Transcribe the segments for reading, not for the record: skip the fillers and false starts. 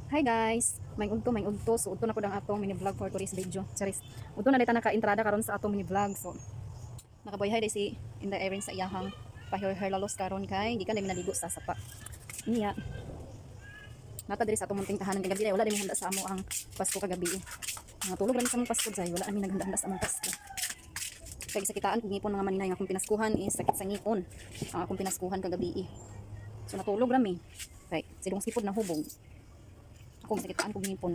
Hi guys, may ugto. So udto na ko dang atong mini vlog for today's video. Charis. Udto na dita naka-entrada karon sa atong mini vlog. So nakaboy hi si Inday Erin sa iyahang pa-hair lalos karon kay gikan dimi naligo sa sapa. Niya. Nata diri sa atong munting tahanan kagabi wala dimi handa sa amo ang Pasko kagabi. Mga tulog rin sa among Pasko jay wala ami naghanda sa among Pasko. Kay sakitaan kung ngipon mga maninay nga akong pinaskuhan is sakit sa ngipon. Ang akong pinaskuhan kagabi. So natulog rami. Kay silong sipod na hubog. Akong sakitaan kong ngipon.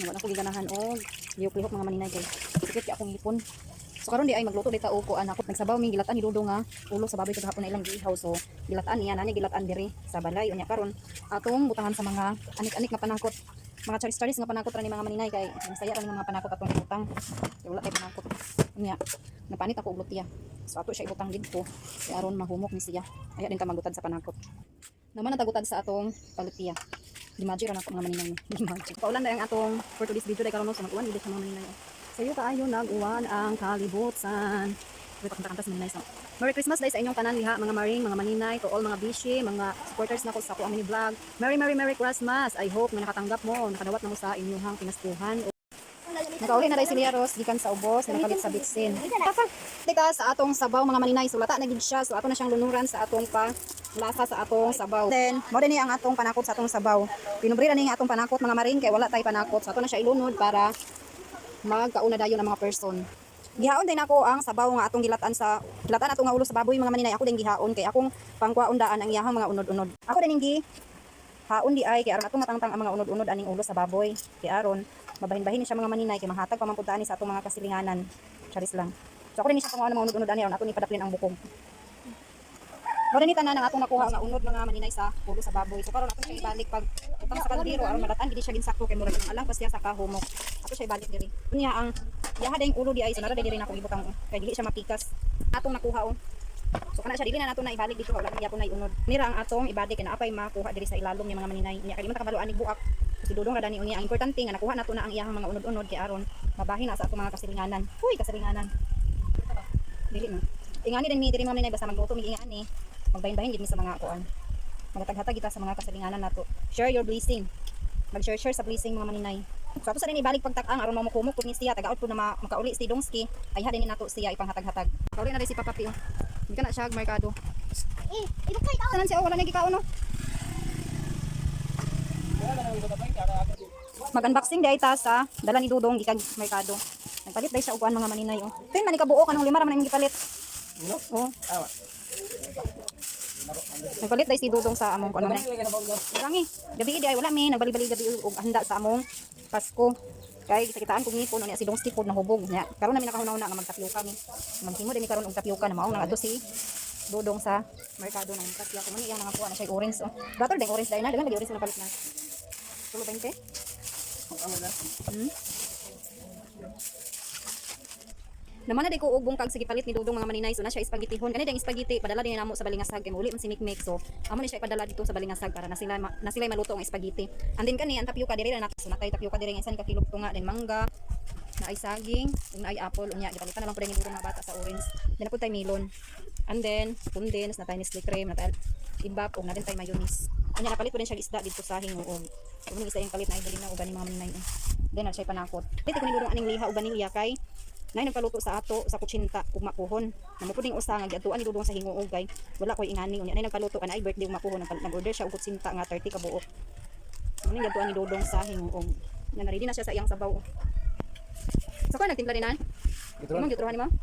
Wala ko giganahan og lihok-lihok mga maninay kay sakit kay akong ngipon. So karon di ay magluto dita og kuan ako nagsabaw mi gilatan ni Dudong nga ulo sa baboy kagahapon na ilang giihaw. So gilatan niya nani gilatan diri sa balay unya karon atong butangan sa mga anik-anik nga panakot. Mga charis-charis nga panakot ra ni mga maninay kay masaya ra ni mga panakot atong ibutang. Kay wala kay panakot. Unya napanit ako og lutiya. So ato siya ibutang didto kay aron mahumok ni siya. Aya din ta magutad sa panakot. Naman natagutad sa atong palutiya. Dimagine ra nako mga maninay ni. Dimagine. Paulan na ang atong for today's video day karon no sa mag-uwan dili sa mga maninay. Sayo kaayo nag-uwan ang kalibutan. Wait kanta-kanta sa maninay so. Merry Christmas day sa inyong tanan liha mga maring, mga maninay, to all mga bishi, mga supporters nako sa ako ang mini vlog. Merry Christmas. I hope na nakatanggap mo, nakadawat na mo sa inyong pinaskuhan. Nakauli na dai si Lia Ros gikan sa ubos, nakalit sa bitsin. Dika sa atong sabaw mga maninay, sulata na gid siya. So ato na siyang lunuran sa atong lasa sa atong sabaw. Then, mo din ang atong panakot sa atong sabaw. Pinubri na ni atong panakot mga maring kay wala tay panakot. So ato na siya ilunod para magkauna dayon ang mga person. Gihaon din ako ang sabaw nga atong gilatan ato nga ulo sa baboy mga maninay. Ako din gihaon kay akong pangkuaundaan ang iyahang mga unod-unod. Ako din gi haon di ay kay aron atong matangtang ang mga unod-unod aning ulo sa baboy. Kay aron mabahin-bahin ni siya mga maninay kay mahatag pa man pud ani sa atong mga kasilinganan. Charis lang. So ako din siya panguan ng mga unod-unod ani aron ato ni padaplin ang bukog. Mura ni tanan ang atong nakuha nga unod mga maninay sa ulo sa baboy. So karon ato siya ibalik pag utang sa kaldero aron malatan gid siya ginsakto kay mura alang pa siya sa kahumok. Ato siya ibalik diri. Unya ang yaha ding ulo di ay sanara diri na akong ibutang kay dili siya mapikas. Atong nakuha oh. So kana siya dili na nato na ibalik dito wala niya po na iunod. Nira ang atong ibalik kay naapay makuha diri sa ilalom ni mga maninay. Nya kay man takabaluan ni buak. Si Dudong ra dani unya ang importante nga nakuha nato na ang iyahang mga unod-unod kay aron mabahin na sa atong mga kasilinganan. Huy kasilinganan. Dili na. Ingani din mi diri mga maninay basta magluto mi ingani. Magbahin-bahin gid mi sa mga kuan. Magatag-hatag kita sa mga kasilinganan nato. Share your blessing. Mag-share sa blessing mga maninay. So ato sa din ibalik pagtak-ang aron mamukumok pud ni siya tagaot pud na makauli si Dongski. Ay ha din nato siya ipanghatag-hatag. Kauli na rin si Papa Pio. Hindi ka na siya merkado. Ibukay ka. Sanan siya wala na gikaon no. Mag-unboxing day ta sa dala ni Dudong gikag merkado. Nagpalit day siya og kuan mga maninay oh. Tin man ikabuo kanang lima ra man imong gipalit. Oh. Nagpalit day si Dudong sa among kuan man. Gangi, gabi di ay wala mi nagbali-bali gabi og handa sa among Pasko. Kay sakitaan kog ngipon unya si Dongski pod nahubog nya. Karon na mi nakahuna nga magtapioka mi. Maghimo din mi karon og tapioka na mao nang adto si Dudong sa merkado ng tapioka man iyang mga kuha na siya orange oh. Dator ding orange dai na dagan orange na palit na. Tulo 20. Naman na di ko og bungkag sa gipalit ni Dudong mga maninay so na siya espagetihon kani ding spaghetti padala din namo sa Balingasag kay muli man si Mikmik so amo ni siya ipadala dito sa Balingasag para na sila maluto ang spaghetti andin kani ang tapioka diri na nato so natay tapioka diri nga isan ka kilo tunga din mangga na ay saging ug na ay apple unya gipalitan na lang pud ni Dudong mga bata sa orange din na pud tay melon and then pundins na tay Nestle cream na tay imbap ug na din tay mayonnaise unya napalit pud din siya isda dito sa hingoog so ni isa yung palit na idali na ug ani mga maninay then na siya panakot dito ko ni Dudong aning liha ug vanilya kay nay nagpaluto sa ato sa kutsinta ug mapuhon. Namo puding usa nga giadtuan ni Dudong sa hinguog kay wala koy ingani unya nay nagpaluto kan ay birthday ug mapuhon nag-order siya og kutsinta nga 30 ka buok. Ano giadtuan ni Dudong sa hinguog. Nya ready na siya sa iyang sabaw. So kung nagtimpla dinan? Imong gitruhan nimo?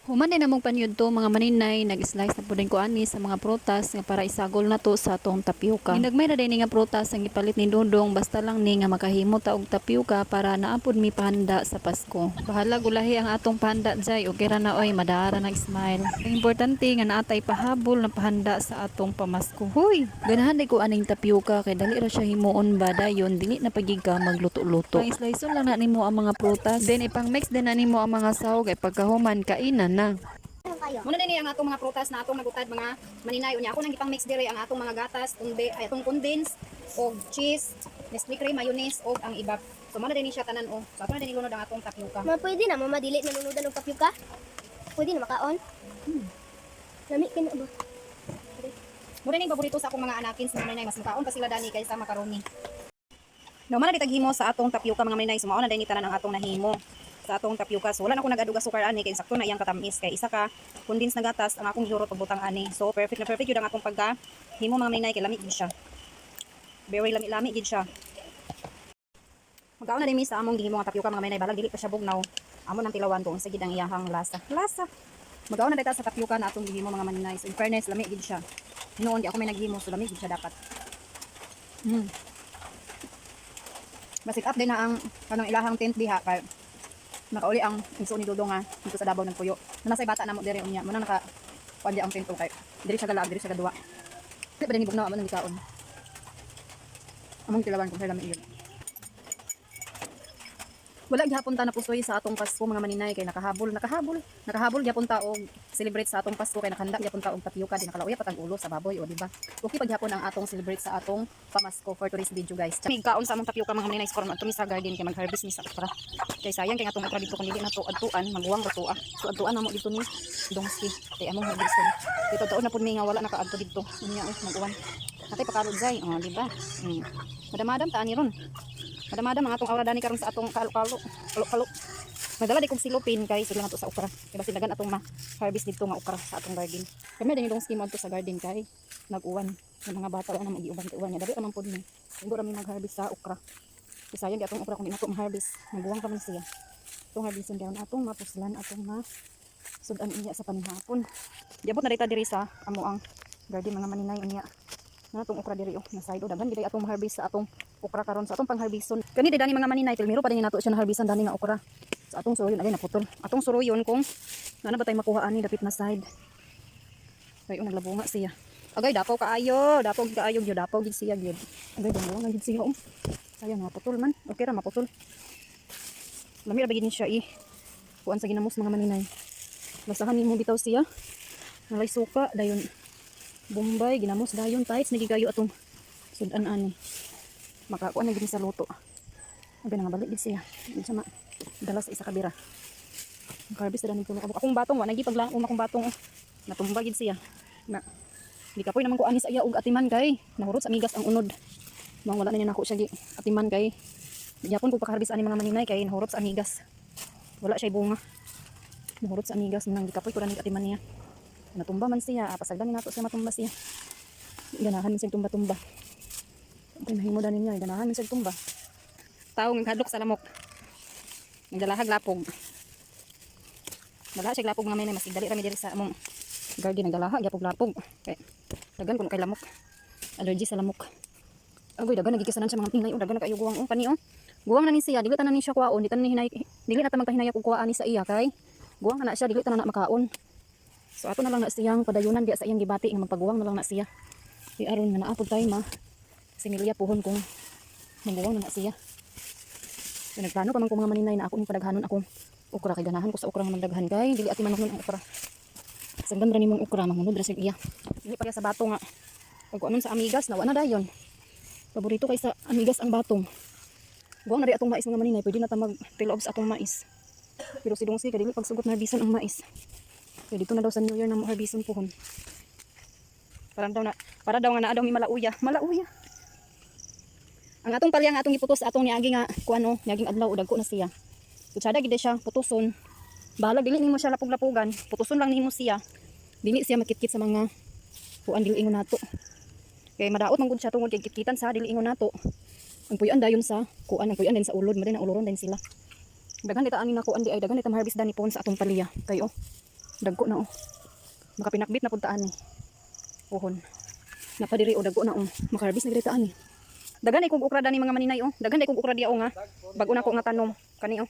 Human din namong panyudto mga maninay nag-slice na puding ko ani sa mga prutas nga para isagol na to sa atong tapioka. Hinagmay na din nga prutas ang ipalit ni Dudong basta lang ni nga makahimo ta og tapioka para naapod mi pahanda sa Pasko. Bahala gulahi ang atong pahanda jay og kira na oy madara nag-smile. Ang importante nga naatay pahabol na pahanda sa atong pamasko. Hoy, ganahan di ko aning tapioka kay dali ra siya himuon ba dayon dili na pagiga magluto-luto. Pang slice lang na nimo ang mga prutas then ipang mix din na nimo ang mga sahog kay pagkahuman kainan na. Muna din ang atong mga prutas na atong nagutad mga maninay unya ako nang gipang mix dire ang atong mga gatas, atong condense og cheese, Nestle cream, mayonnaise og ang ibap. So muna din siya tanan oh. So ato na din ilunod ang atong tapioka. Pwede na mamadili nanunudan og tapioka. Pwede na makaon. Lami kina ba? Mura ning paborito sa akong mga anakin sa mga mas makaon pa sila dani kaysa macaroni. No man na himo sa atong tapioca mga maninay, sumao na dani tanan ang atong nahimo sa atong tapioca. So wala na ako nag-adug sukar ani kay sakto na iyang katamis kay isa ka condensed na gatas ang akong gihurot pagbutang ani. So perfect na perfect yun ang atong pagka himo mga maninay kay lami gid siya. Very lami gid siya. Magaon na din sa among gihimo nga tapioca mga maninay, balag dili pa siya bugnaw. Amo nang tilawan ko sa gid ang iyahang lasa. Magaon na dita sa tapioca na atong gihimo mga maninay. So in fairness lami gid siya. Noon di ako may naghimo so lami gid siya dapat. Basig up din na ang kanang ilahang tent diha kay nakauli ang iso ni Dudong nga dito sa Davao ng Puyo. Nasa bata na mo dire unya. Muna naka kuan ang tent kay diri siya galag, diri siya gaduwa. Di ba ni bugnaw amo nang gikaon. Among tilawan ko sa lami iyon. Wala gyapon ta napusoy sa atong Pasko mga maninay kay nakahabol gyapon ta og celebrate sa atong Pasko kay nakahanda gyapon ta og tapioca di nakalauya patag ulo sa baboy o di ba. Okay pag gyapon ang atong celebrate sa atong pamasko for today's video guys. Mig kaon sa among tapioca mga maninay karon adto mi sa garden kay mag-harvest mi sa okra. Kay sayang kay atong okra dito kun dili na to adtuan maguwang ra to ah. So adtuan na mo dito ni Dongski kay among harvest dito taon na pud mi nga wala nakaadto dito. Unya maguwan. Natay pakarod jay oh di ba. Madam-madam ta ani ron. Madam-madam ang atong aura dani karon sa atong kalo. Madala di kog silupin kay sila nato sa okra. Kay basi dagan atong ma-harvest dito nga okra sa atong garden. Kami dinhi dong scheme adto sa garden kay nag-uwan. Yung mga bata wala na mag-iuban nga. Dali ra man pud ni. Hindi ra mi mag-harvest sa okra. Kay sayang di atong okra kung di nato ma-harvest. Nagbuwang pa man siya. Itong harvestin dayon atong mapuslan atong sudan inya sa panihapon. Diabot na dita diri sa amo ang garden mga maninay unya. Na atong okra diri na side o daghan gid atong ma-harvest sa atong okra karon sa atong pang-harveston. Kani dani mga maninay tilmiro pa din nato siya na harvestan dani nga okra. Sa atong suroyon agay naputol. Atong suroyon kung na ba tay makuha ani dapit na side. Kay naglabunga siya. Agay dapaw kaayo gyud dapaw gid siya gyud. Agay dungong gid siya. Sayang naputol man. Okay ra maputol. Lami ra ba gid ni siya kuan sa ginamos mga maninay. Basahan nimo bitaw siya. Nalay suka dayon Bombay, ginamos dayon tights nagigayo atong sudan ani. Makakuan na gid sa luto. Aga nga balik gid siya. Unsa ma dala sa isa ka bira. Harvest na nito akong batong wa nagi paglaom akong batong natumba gid siya. Na di kapoy naman ko ani sa iya og atiman kay nahurot sa amigas ang unod. Mao wala na niya nako siya gi atiman kay gyapon ko pa-harvest ani mga maninay kay nahurot sa amigas. Wala siya bunga. Nahurot sa amigas nang di kapoy ko ra ni atiman niya. Natumba man siya, pasagdan ni nato siya matumba siya. Ganahan man siya tumba-tumba. Kung mahimo danin niya, ganahan man siya tumba. Tao ng hadlok sa lamok. Nagdalahag lapog. Dala siya lapog nga may mas dali ra mi diri sa among garden nagdalahag yapog lapog. Kay dagan kuno kay lamok. Allergy sa lamok. Agoy dagan nagikisanan sa mga tingay, dagan kaayo guwang kani Guwang na ni siya, dili tanan ni siya kuwaon, dili na ta magpahinay og kuwaan ni sa iya kay guwang na siya, dili tanan na makaon. So ato na lang na siyang padayunan diya sa iyang gibati nga magpaguwang na lang na siya. Di aron nga naapod tayo similya pohon kung maguwang na siya. So nagplano pa man ko mga maninay na ako ni padaghanon akong okra kay ganahan ko sa okra nga magdaghan kay dili ati manuhon ang okra. Sagdan ra nimong okra mangunod ra siya iya. Dili pa sa bato nga. Pag anon sa amigas na wa na dayon. Paborito kay sa amigas ang batong. Guwang na ri atong mais mga maninay, pwede na ta mag-fill sa atong mais. Pero si Dongsi kadili pagsugot na harbisan ang mais. Kaya dito na daw sa New Year na harbison pohon. Para daw nga na daw mi malauya. Ang atong palya nga atong iputos atong niagi nga kuano, niaging adlaw dagko na siya. Kutsada gid siya putuson. Bahala dili nimo siya lapog-lapogan, putuson lang nimo siya. Dili siya makitkit sa mga kuan dili ingon nato. Kay madaot man gud siya tungod kay kitkitan sa dili ingon nato. Ang puyan dayon sa kuan, ang puyan din sa ulod, maday na uloron din sila. Daghan dita ani na kuan di ay daghan dita harvest dani pohon sa atong palya. Kay dagko na makapinakbit na puntaan ni pohon napadiri dagko na makaharbis na diri taan ni dagan ay kog okra dani mga maninay dagan ay kog okra diya nga bag-o na ko nga tanom kani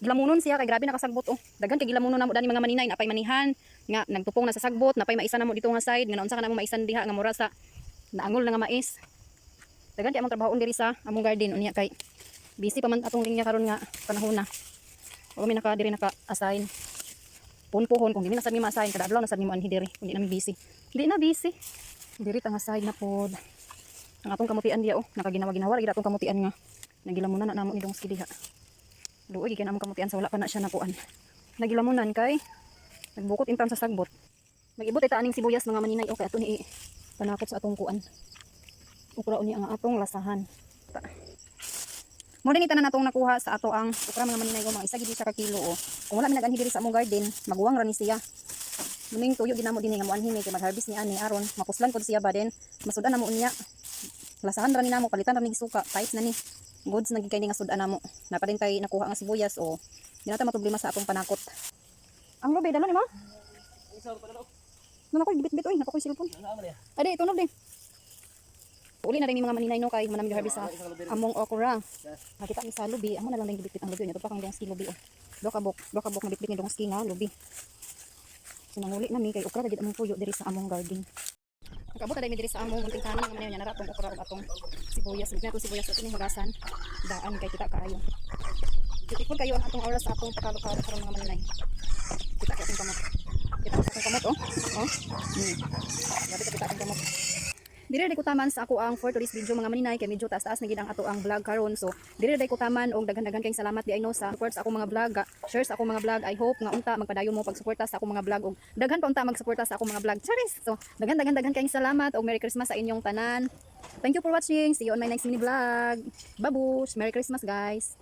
gilamunon siya kay grabe nakasagbot dagan kay gilamunon namo dani mga maninay napay manihan nga nagtupong na sa sagbot napay maisa namo dito nga side nga naunsa ka namo maisan diha nga mura sa naangol na nga mais dagan di among trabahon diri sa among garden unya kay busy pa man atong linya karon nga panahon na o mi naka diri naka assign pohon kung di na sa mi maasahin kada adlaw na sa mi mo anhi diri kundi na busy di na busy diri tang aside na pod ang atong kamutian diya nakaginawa-ginawa gid atong kamutian nga nagilamunan na namo ni Dongski diha duoy kay namong kamutian sa wala pa na siya nakuan nagilamunan kay nagbukot intam sa sagbot nagibot ita aning sibuyas mga maninay kay ato ni panakot sa atong kuan. Ukra uni ang atong lasahan. Mo din itanan natong nakuha sa ato ang ukra mga maninay ko mga isa gid siya ka kilo o. Kung wala mi nag-anhi diri sa among garden, maguwang ra ni siya. Muning tuyo ginamo dinhi nga moanhi mi kay mag-harvest ni ani aron mapuslan pod siya ba din. Masudan na mo unya. Lasahan ra ni namo palitan ra ni suka, types na ni. Goods na gid kay ni nga sudan namo. Na pa din tay nakuha nga sibuyas o di na ta problema sa atong panakot. Ang lobe dalo ni mo? Nana ko bit-bit oy, nako koy cellphone. Ade tunog din. Uli na rin yung mga maninay no kay manami harvest sa among okra. Nakita ni sa lubi, amo na lang din gibit ang lubi niya. Ito pa kang dongski lubi oh. Do ka bok na bitbit ni dongski nga lubi. So nanguli na mi kay okra gid among puyo diri sa among garden. Nakabot na mi diri sa among munting tanan nga maniya nara atong okra ug atong sibuyas. Ug nato sibuyas sa tining hugasan. Daan kay kita kaayo. Titikon kayo ang atong oras sa atong pakalukar karon mga maninay. Kita ka atong kamot. Kita ka atong kamot oh. Oh. Grabe kita atong kamot. Diri day ko taman sa ako ang for today's video mga maninay kay medyo taas-taas na gid ang ato ang vlog karon. So diri day ko taman og daghan-daghan kayong salamat di ay no sa support sa ako mga vlog. Share sa ako mga vlog. I hope nga unta magpadayon mo pagsuporta sa ako mga vlog og daghan pa unta magsuporta sa ako mga vlog. Charis. So daghan kayong salamat og Merry Christmas sa inyong tanan. Thank you for watching. See you on my next mini vlog. Babush. Merry Christmas guys.